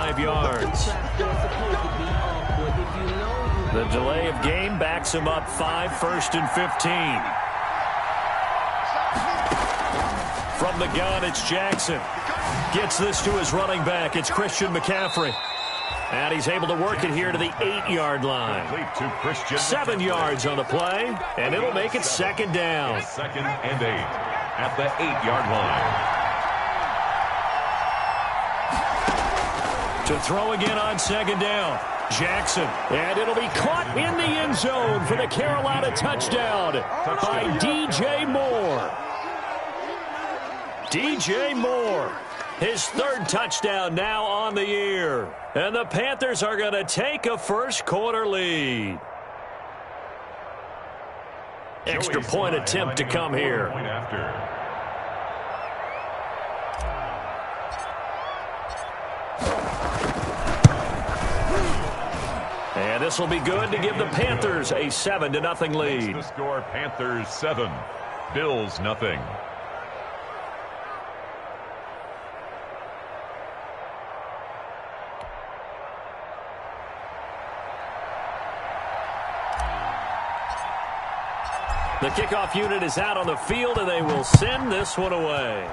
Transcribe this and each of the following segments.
5 yards. The delay of game backs him up 5, 1st and 15. From the gun, it's Jackson. Gets this to his running back. It's Christian McCaffrey. And he's able to work it here to the 8-yard line. 7 yards on the play, and it'll make it 2nd down. 2nd and 8 at the 8-yard line. To throw again on 2nd down. Jackson, and it'll be caught in the end zone for the Carolina touchdown by DJ Moore. DJ Moore, his 3rd touchdown now on the year. And the Panthers are going to take a first-quarter lead. Extra point attempt to come here. And this will be good to give the Panthers a 7-0 lead. The score, Panthers 7, Bills nothing. The kickoff unit is out on the field, and they will send this one away.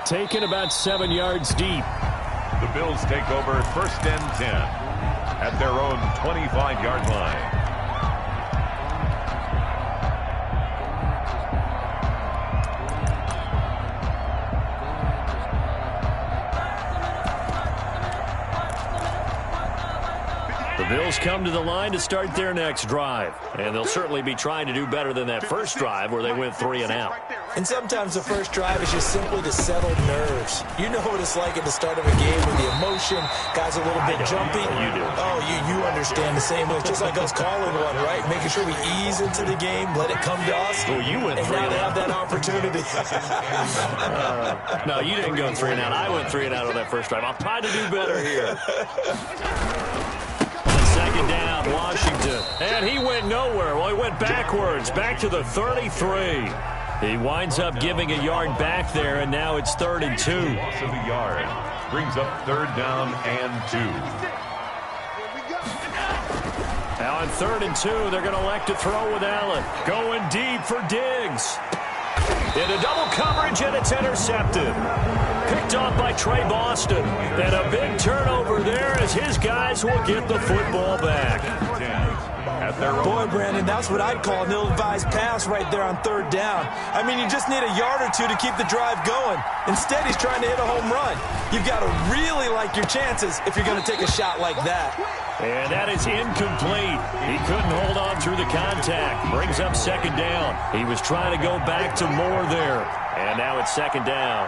Taken about 7 yards deep. The Bills take over 1st and 10 at their own 25-yard line. The Bills come to the line to start their next drive. And they'll certainly be trying to do better than that first drive where they went 3 and out. And sometimes the first drive is just simply to settle nerves. You know what it's like at the start of a game with the emotion, guys a little bit jumpy. You do. Oh, you understand the same way. It's just like us calling one, right? Making sure we ease into the game, let it come to us. Well, you went 3 and and now out. they have that opportunity. No, you didn't go 3 and out. I went 3 and out on that first drive. I'll try to do better here. On 2nd down, Washington. And he went nowhere. Well, he went backwards, back to the 33. He winds up giving a yard back there, and now it's 3rd and 2. Loss of a yard brings up 3rd down and 2. Now on 3rd and 2, they're going to elect to throw with Allen. Going deep for Diggs. Into double coverage, and it's intercepted. Picked off by Trey Boston. And a big turnover there as his guys will get the football back. Boy, Brandon, that's what I'd call an ill-advised pass right there on 3rd down. I mean, you just need a yard or 2 to keep the drive going. Instead, he's trying to hit a home run. You've got to really like your chances if you're going to take a shot like that. And that is incomplete. He couldn't hold on through the contact. Brings up 2nd down. He was trying to go back to Moore there. And now it's 2nd down.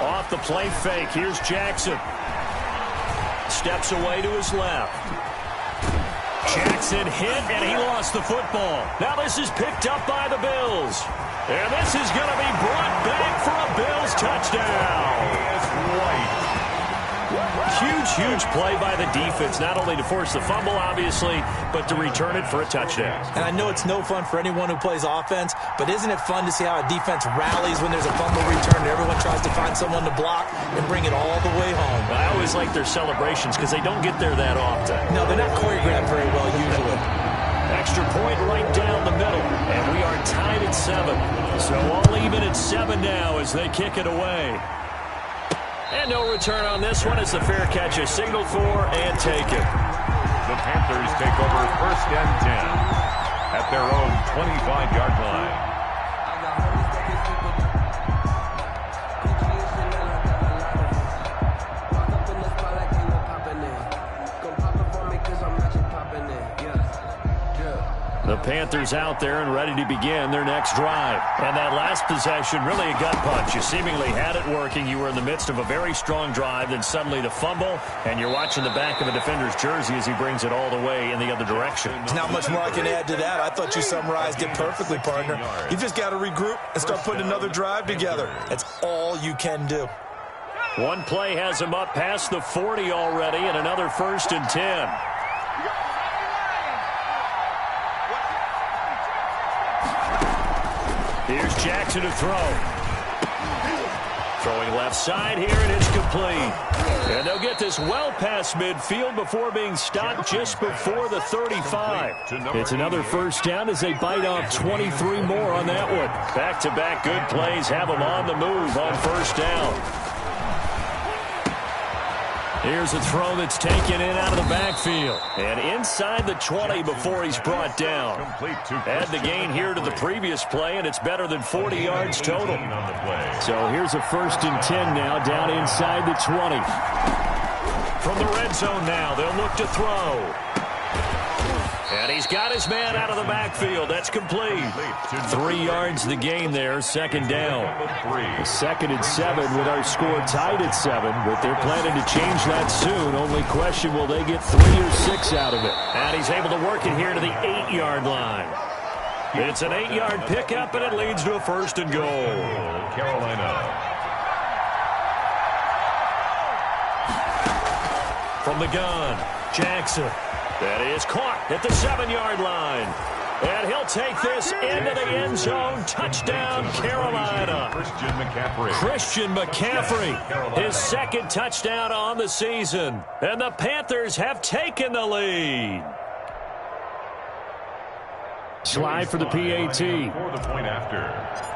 Off the play fake, here's Jackson. Steps away to his left. Jackson hit, and he lost the football. Now this is picked up by the Bills. And this is going to be brought back for a Bills touchdown. Huge play by the defense, not only to force the fumble, obviously, but to return it for a touchdown. And I know it's no fun for anyone who plays offense, but isn't it fun to see how a defense rallies when there's a fumble return and everyone tries to find someone to block and bring it all the way home? I always like their celebrations because they don't get there that often. No, they're not choreographed very well usually. Extra point right down the middle, and we are tied at 7. So all even at 7 now as they kick it away. And no return on this one as the fair catch is signaled for and taken. The Panthers take over 1st and 10 at their own 25-yard line. The Panthers out there and ready to begin their next drive. And that last possession, really a gut punch. You seemingly had it working. You were in the midst of a very strong drive, then suddenly the fumble, and you're watching the back of a defender's jersey as he brings it all the way in the other direction. There's not much more I can add to that. I thought you summarized it perfectly, partner. You've just got to regroup and start putting another drive together. That's all you can do. One play has him up past the 40 already, and another 1st and 10. Here's Jackson to throw. Throwing left side here, and it's complete. And they'll get this well past midfield before being stopped just before the 35. It's another first down as they bite off 23 more on that one. Back-to-back good plays have them on the move on first down. Here's a throw that's taken in out of the backfield. And inside the 20 before he's brought down. Add the gain here to the previous play, and it's better than 40 yards total. So here's a 1st and 10 now, down inside the 20. From the red zone now, they'll look to throw. And he's got his man out of the backfield. That's complete. 3 yards the gain there, 2nd down. 2nd and 7 with our score tied at 7, but they're planning to change that soon. Only question, will they get 3 or 6 out of it? And he's able to work it here to the 8-yard line. It's an 8-yard pickup, and it leads to a 1st and goal. Carolina. From the gun, Jackson. That is caught at the 7-yard line. And he'll take this into the end zone. Touchdown, Carolina. Christian McCaffrey, his 2nd touchdown on the season. And the Panthers have taken the lead. Slide for the PAT. For the point after.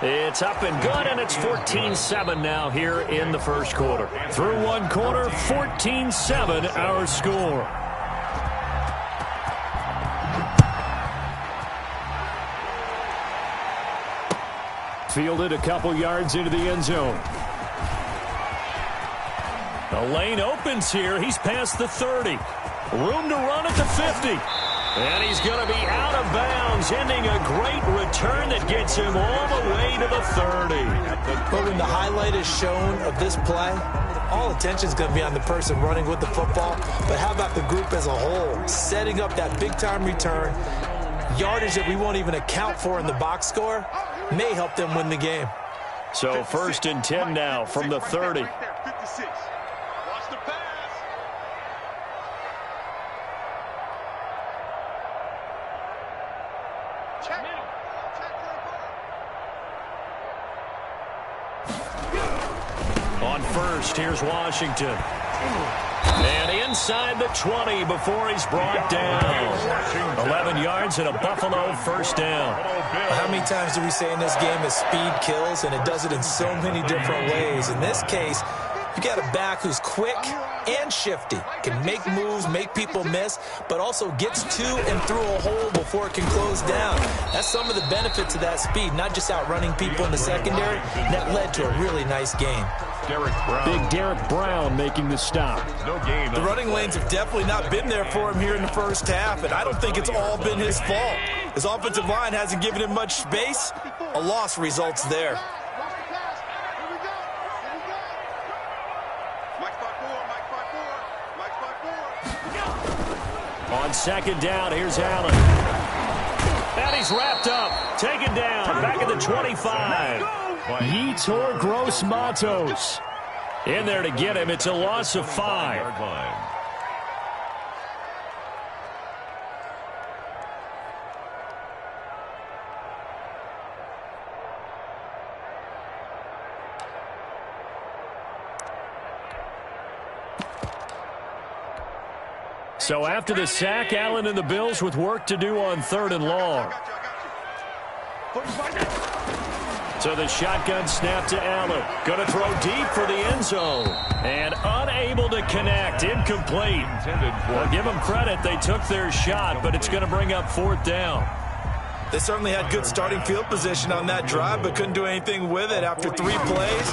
It's up and good, and it's 14-7 now here in the 1st quarter. Through 1 quarter, 14-7 our score. Fielded a couple yards into the end zone. The lane opens here. He's past the 30. Room to run at the 50. And he's going to be out of bounds, ending a great return that gets him all the way to the 30. But when the highlight is shown of this play, all attention is going to be on the person running with the football. But how about the group as a whole? Setting up that big-time return, yardage that we won't even account for in the box score, may help them win the game. So 1st and 10 now from the 30. On first, here's Washington. And inside the 20 before he's brought down. 11 yards and a Buffalo 1st down. How many times do we say in this game that speed kills, and it does it in so many different ways? In this case, you got a back who's quick and shifty, can make moves, make people miss, but also gets to and through a hole before it can close down. That's some of the benefits of that speed, not just outrunning people in the secondary. That led to a really nice game. Big Derek Brown making the stop. The running lanes have definitely not been there for him here in the 1st half, and I don't think it's all been his fault. His offensive line hasn't given him much space. A loss results there. On 2nd down, here's Allen. And he's wrapped up. Taken down. Back at the 25. Yetur Gross-Matos in there to get him. It's a loss of 5. So after the sack, Allen and the Bills with work to do on 3rd and long. So the shotgun snap to Allen. Going to throw deep for the end zone. And unable to connect. Incomplete. Well, give them credit. They took their shot, but it's going to bring up 4th down. They certainly had good starting field position on that drive, but couldn't do anything with it after 3 plays.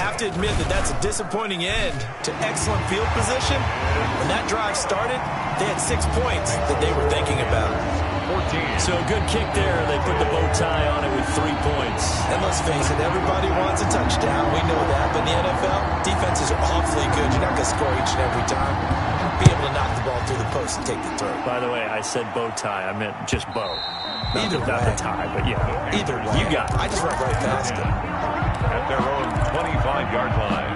Have to admit that that's a disappointing end to excellent field position. When that drive started, they had 6 points that they were thinking about. 14. So a good kick there. They put the bow tie on it with 3 points. And let's face it, everybody wants a touchdown. We know that. But in the NFL, defenses are awfully good. You're not going to score each and every time. Be able to knock the ball through the post and take the throw. By the way, I said bow tie. I meant just bow. Either way. Not the tie, but yeah. Either way. You got it. I just went right past it. At their own 25-yard line.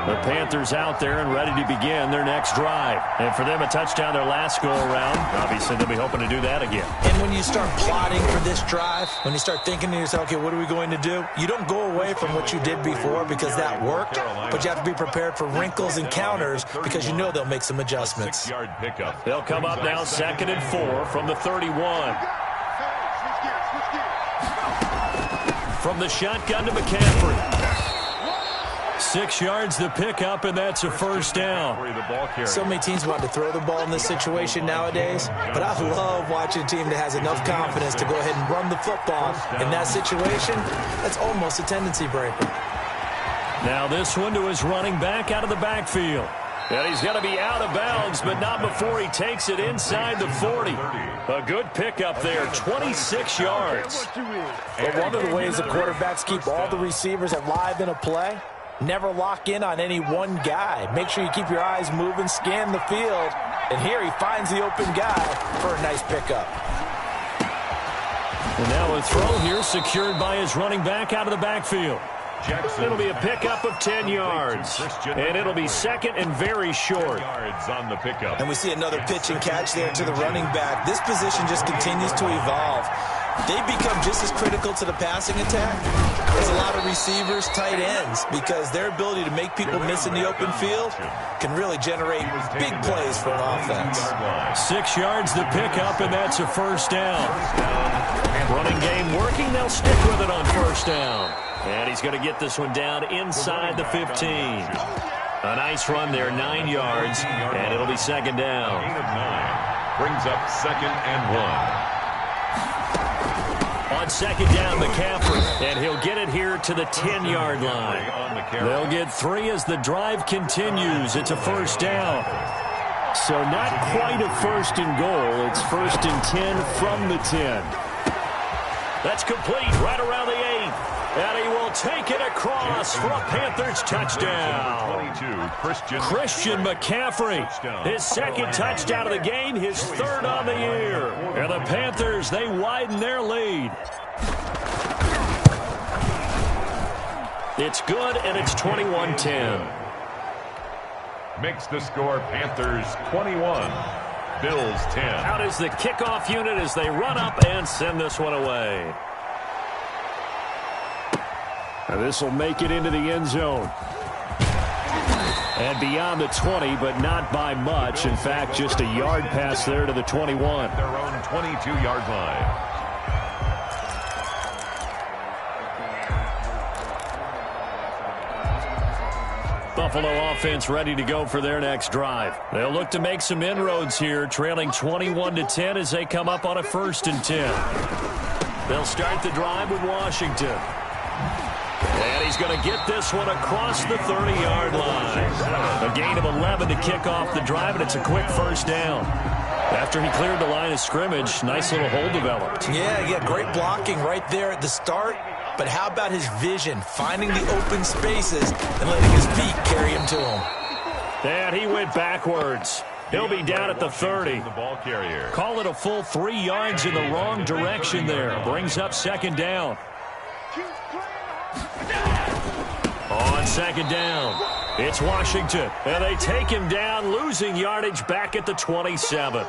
The Panthers out there and ready to begin their next drive. And for them, a touchdown their last go-around. Obviously, they'll be hoping to do that again. And when you start plotting for this drive, when you start thinking to yourself, okay, what are we going to do? You don't go away from what you did before because that worked, but you have to be prepared for wrinkles and counters because you know they'll make some adjustments. 6-yard pickup. They'll come up now 2nd and 4 from the 31. From the shotgun to McCaffrey. 6 yards the pickup, and that's a first down. So many teams want to throw the ball in this situation nowadays, but I love watching a team that has enough confidence to go ahead and run the football. In that situation, that's almost a tendency breaker. Now this one to his running back out of the backfield. And he's going to be out of bounds, but not before he takes it inside the 40. A good pickup there, 26 yards. But one of the ways the quarterbacks keep all the receivers alive in a play, never lock in on any one guy. Make sure you keep your eyes moving, scan the field. And here he finds the open guy for a nice pickup. And now a throw here secured by his running back out of the backfield. It'll be a pickup of 10 yards. And it'll be 2nd and very short. On the pickup. And we see another pitch and catch there to the running back. This position just continues to evolve. They become just as critical to the passing attack as a lot of receivers, tight ends, because their ability to make people miss in the open field can really generate big plays for an offense. 6 yards the pickup, and that's a first down. Running game working. They'll stick with it on first down. And he's going to get this one down inside the 15. A nice run there, 9 yards, and it'll be 2nd down. Gain of 9 brings up 2nd and 1. On 2nd down, McCaffrey, and he'll get it here to the 10-yard line. They'll get 3 as the drive continues. It's a first down. So not quite a 1st and goal. It's 1st and 10 from the 10. That's complete right around the 8. And he will take it across for a Panthers touchdown. 22, Christian McCaffrey, his 2nd touchdown of the game, his 3rd on the year. And the Panthers, they widen their lead. It's good, and it's 21-10. Makes the score Panthers 21, Bills 10. Out is the kickoff unit as they run up and send this one away. Now this will make it into the end zone. And beyond the 20, but not by much. In fact, just a yard pass there to the 21. Their own 22-yard line. Buffalo offense ready to go for their next drive. They'll look to make some inroads here, trailing 21-10 as they come up on a 1st and 10. They'll start the drive with Washington. And he's going to get this one across the 30-yard line. A gain of 11 to kick off the drive, and it's a quick first down. After he cleared the line of scrimmage, nice little hole developed. Yeah, great blocking right there at the start. But how about his vision, finding the open spaces and letting his feet carry him to him? And he went backwards. He'll be down at the 30. The ball carrier. Call it a full 3 yards in the wrong direction there. Brings up 2nd down. On 2nd down, it's Washington. And they take him down, losing yardage back at the 27.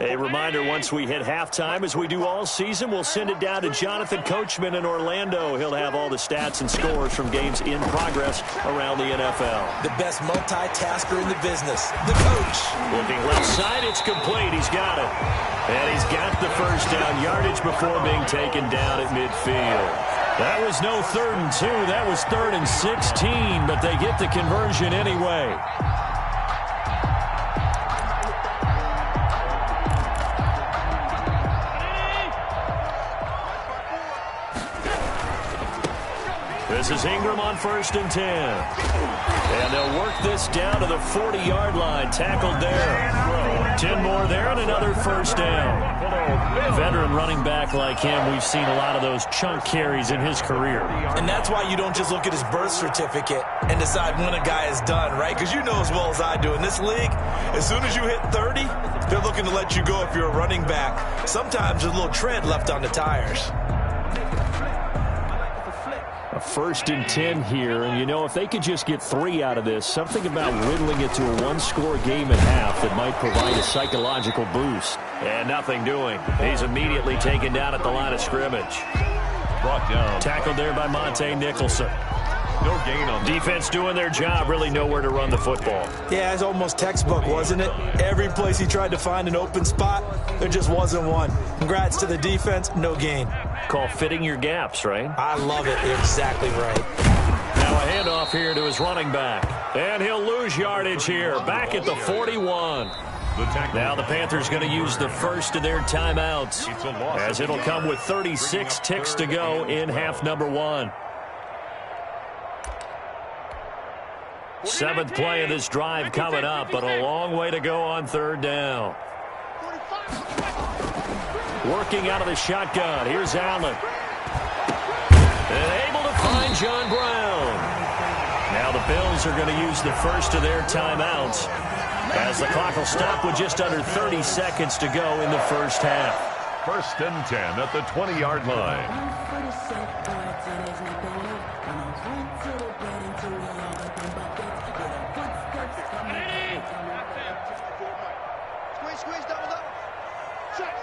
A reminder, once we hit halftime, as we do all season, we'll send it down to Jonathan Coachman in Orlando. He'll have all the stats and scores from games in progress around the NFL. The best multitasker in the business, the coach. Looking left side, it's complete. He's got it. And he's got the first down yardage before being taken down at midfield. That was no 3rd and 2. That was 3rd and 16, but they get the conversion anyway. This is Ingram on 1st and 10. And they'll work this down to the 40-yard line. Tackled there. 10 more there and another first down. A veteran running back like him, we've seen a lot of those chunk carries in his career. And that's why you don't just look at his birth certificate and decide when a guy is done, right? Because you know as well as I do, in this league, as soon as you hit 30, they're looking to let you go if you're a running back. Sometimes there's a little tread left on the tires. A 1st and 10 here, and you know, if they could just get 3 out of this, something about whittling it to a one-score game at half that might provide a psychological boost. And nothing doing. He's immediately taken down at the line of scrimmage. Brought down. Tackled there by Monte Nicholson. No gain on defense doing their job, really nowhere to run the football. Yeah, it's almost textbook, wasn't it? Every place he tried to find an open spot, there just wasn't one. Congrats to the defense, no gain. Call fitting your gaps, right? I love it. You're exactly right. Now a handoff here to his running back. And he'll lose yardage here, back at the 41. Now the Panthers going to use the first of their timeouts, as it'll come with 36 ticks to go in half number 1. 7th play of this drive coming up, but a long way to go on 3rd down. Working out of the shotgun. Here's Allen. And able to find John Brown. Now the Bills are going to use the first of their timeouts, as the clock will stop with just under 30 seconds to go in the first half. 1st and 10 at the 20-yard line. Squeeze, double. Check.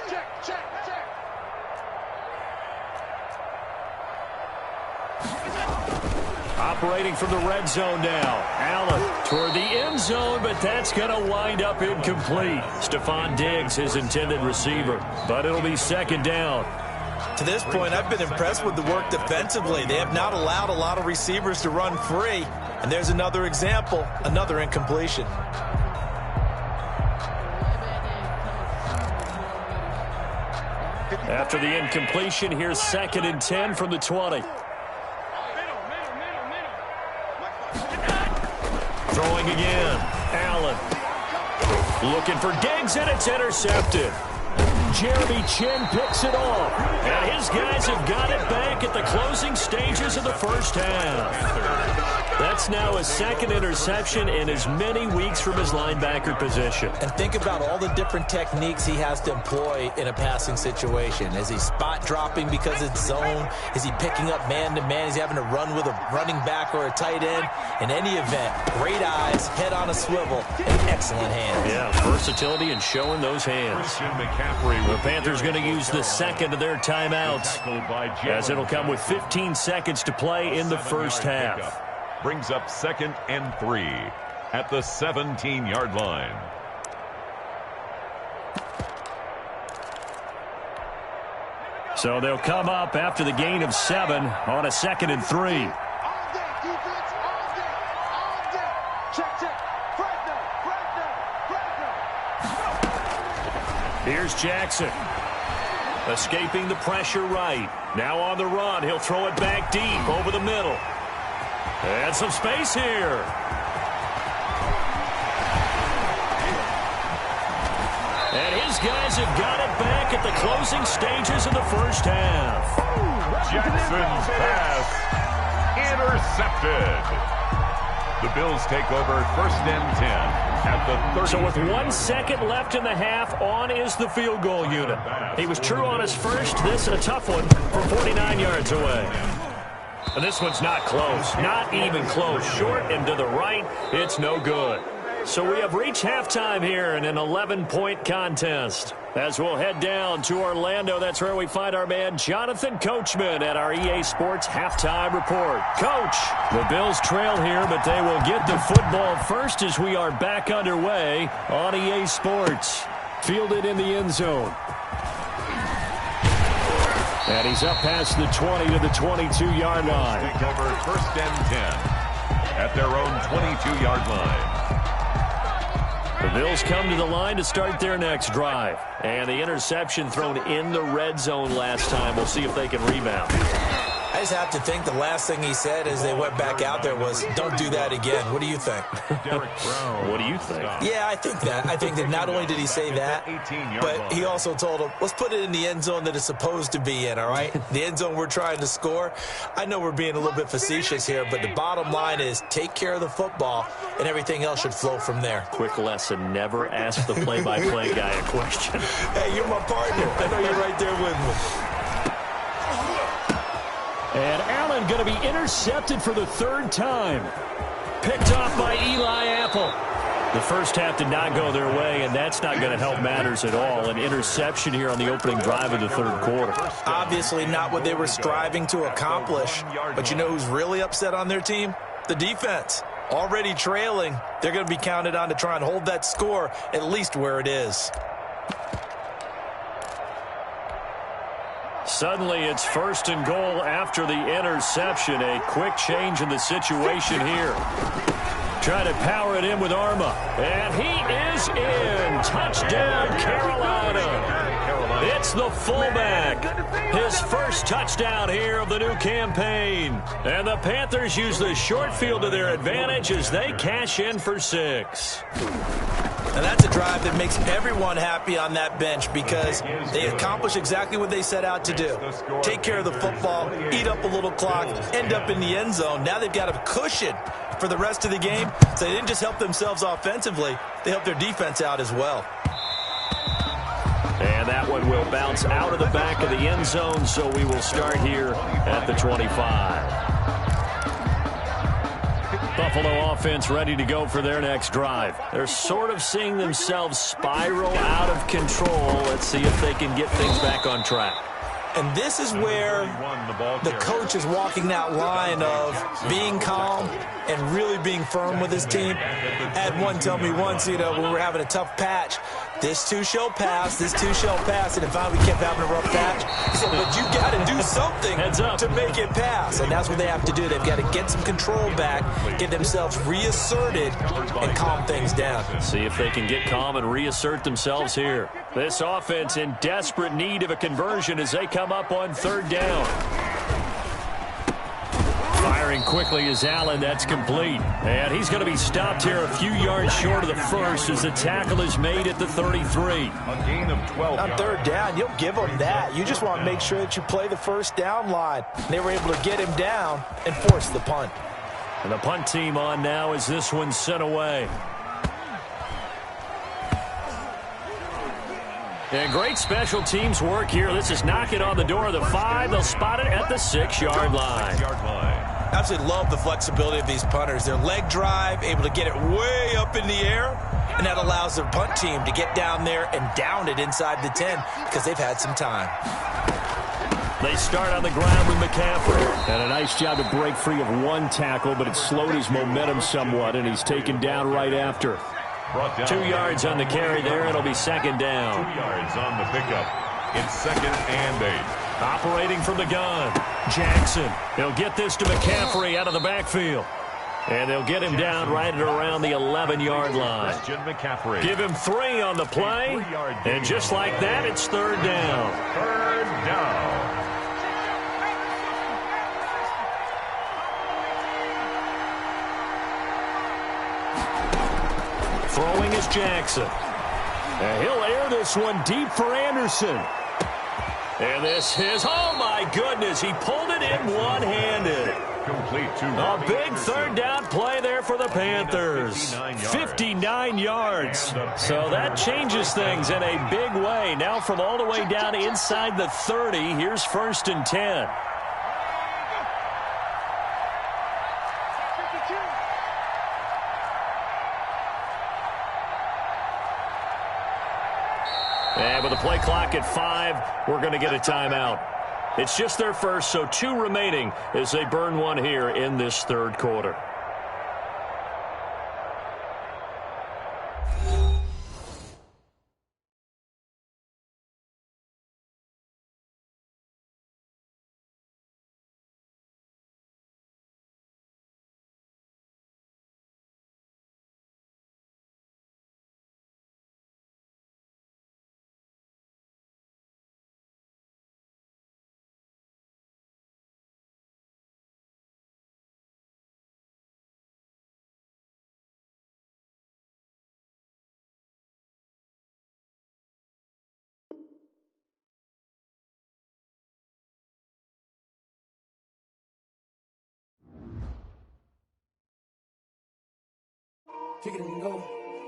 Operating from the red zone now. Allen toward the end zone, but that's going to wind up incomplete. Stephon Diggs, his intended receiver, but it'll be 2nd down. To this point, I've been impressed with the work defensively. They have not allowed a lot of receivers to run free. And there's another example, another incompletion. After the incompletion, here's 2nd and 10 from the 20. Throwing again. Allen. Looking for Diggs, and it's intercepted. Jeremy Chin picks it off. And his guys have got it back at the closing stages of the first half. That's now his 2nd interception in as many weeks from his linebacker position. And think about all the different techniques he has to employ in a passing situation. Is he spot dropping because it's zone? Is he picking up man-to-man? Is he having to run with a running back or a tight end? In any event, great eyes, head on a swivel, and excellent hands. Yeah, versatility and showing those hands. The Panthers going to use the 2nd of their timeouts, as it'll come with 15 seconds to play in the first half. Brings up 2nd and 3 at the 17-yard line. So they'll come up after the gain of 7 on a 2nd and 3. All day, defense, all day. Check. Break down. Here's Jackson. Escaping the pressure right. Now on the run. He'll throw it back deep over the middle. And some space here. And his guys have got it back at the closing stages of the first half. Jackson's pass intercepted. The Bills take over 1st and 10 at the 30. So with 1 second left in the half, on is the field goal unit. He was true on his first. This a tough one from 49 yards away. And this one's not close, not even close. Short and to the right, it's no good. So we have reached halftime here in an 11-point contest. As we'll head down to Orlando, that's where we find our man Jonathan Coachman at our EA Sports Halftime Report. Coach, the Bills trail here, but they will get the football first as we are back underway on EA Sports. Fielded in the end zone. And he's up past the 20 to the 22-yard line. Take over 1st and 10 at their own 22-yard line. The Bills come to the line to start their next drive. And the interception thrown in the red zone last time. We'll see if they can rebound. I just have to think the last thing he said as they went back out there was, don't do that again. What do you think? What do you think? Yeah, I think that. I think that not only did he say that, but he also told him, let's put it in the end zone that it's supposed to be in, all right? The end zone we're trying to score. I know we're being a little bit facetious here, but the bottom line is take care of the football, and everything else should flow from there. Quick lesson, never ask the play-by-play guy a question. Hey, you're my partner. I know you're right there with me. And Allen going to be intercepted for the third time. Picked off by Eli Apple. The first half did not go their way, and that's not going to help matters at all. An interception here on the opening drive of the third quarter. Obviously not what they were striving to accomplish. But you know who's really upset on their team? The defense. Already trailing. They're going to be counted on to try and hold that score at least where it is. Suddenly, it's first and goal after the interception. A quick change in the situation here. Try to power it in with Arma. And he is in. Touchdown, Carolina. It's the fullback. His first touchdown here of the new campaign. And the Panthers use the short field to their advantage as they cash in for 6. And that's a drive that makes everyone happy on that bench because they accomplish exactly what they set out to do. Take care of the football, eat up a little clock, end up in the end zone. Now they've got a cushion for the rest of the game. So they didn't just help themselves offensively, they helped their defense out as well. And that one will bounce out of the back of the end zone, so we will start here at the 25. Buffalo offense ready to go for their next drive. They're sort of seeing themselves spiral out of control. Let's see if they can get things back on track. And this is where the coach is walking that line of being calm and really being firm with his team. I had one tell me once, when we were having a tough patch, this too shall pass, this too shall pass, and if we kept having a rough patch, he said, but you got to do something to make it pass, and that's what they have to do. They've got to get some control back, get themselves reasserted, and calm things down. See if they can get calm and reassert themselves here. This offense in desperate need of a conversion as they come up on third down. Firing quickly is Allen. That's complete. And he's going to be stopped here a few yards short of the first as the tackle is made at the 33. A gain of 12 on third down, you'll give them that. You just want to make sure that you play the first down line. They were able to get him down and force the punt. And the punt team on now as this one's sent away. And great special teams work here. This is knocking on the door of the 5. They'll spot it at the 6-yard line. Absolutely love the flexibility of these punters. Their leg drive, able to get it way up in the air, and that allows their punt team to get down there and down it inside the 10 because they've had some time. They start on the ground with McCaffrey. And a nice job to break free of one tackle, but it slowed his momentum somewhat, and he's taken down right after. 2 yards on the carry there. It'll be second down. 2 yards on the pickup. It's 2nd and 8. Operating from the gun, Jackson. He'll get this to McCaffrey out of the backfield. And they'll get him down right at around the 11-yard line. Give him 3 on the play. And just like that, it's third down. Third down. Throwing is Jackson. And he'll air this one deep for Anderson. And this is, oh my goodness, he pulled it in one-handed. Complete to a big third down play there for the Panthers. 59 yards. So that changes things in a big way. Now from all the way down inside the 30, here's 1st and 10. And with the play clock at 5, we're going to get a timeout. It's just their first, so 2 remaining as they burn one here in this third quarter. kick it and go,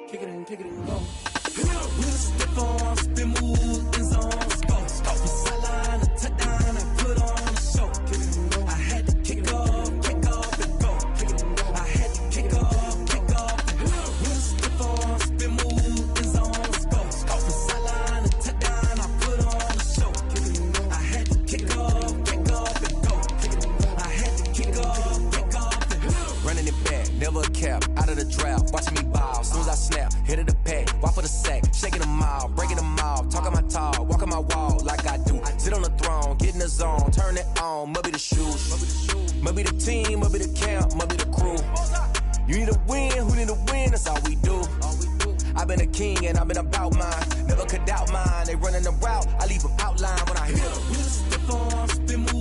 kick it and go. With a stiff arm, spin move, in zones, go. From sideline to touchdown, I put on a show. I had to kick off and go. I had to kick off and go. With a stiff arm, spin move, in zones, go. From sideline to touchdown, I put on a show. I had to kick off and go. I had to kick off and go. Running it back, never a cap, out of the draft, watching me ball. Soon as I snap, hit of the pack, walk for the sack, shaking them all, breaking them all, talking my talk, walking my wall like I do. Sit on the throne, get in the zone, turn it on, must be the shoes, must be the team, must be the camp, must be the crew. You need a win, who need a win, that's all we do. I've been a king and I've been about mine, never could doubt mine. They running the route, I leave them outline when I hit them. With a stiff arm, spin move.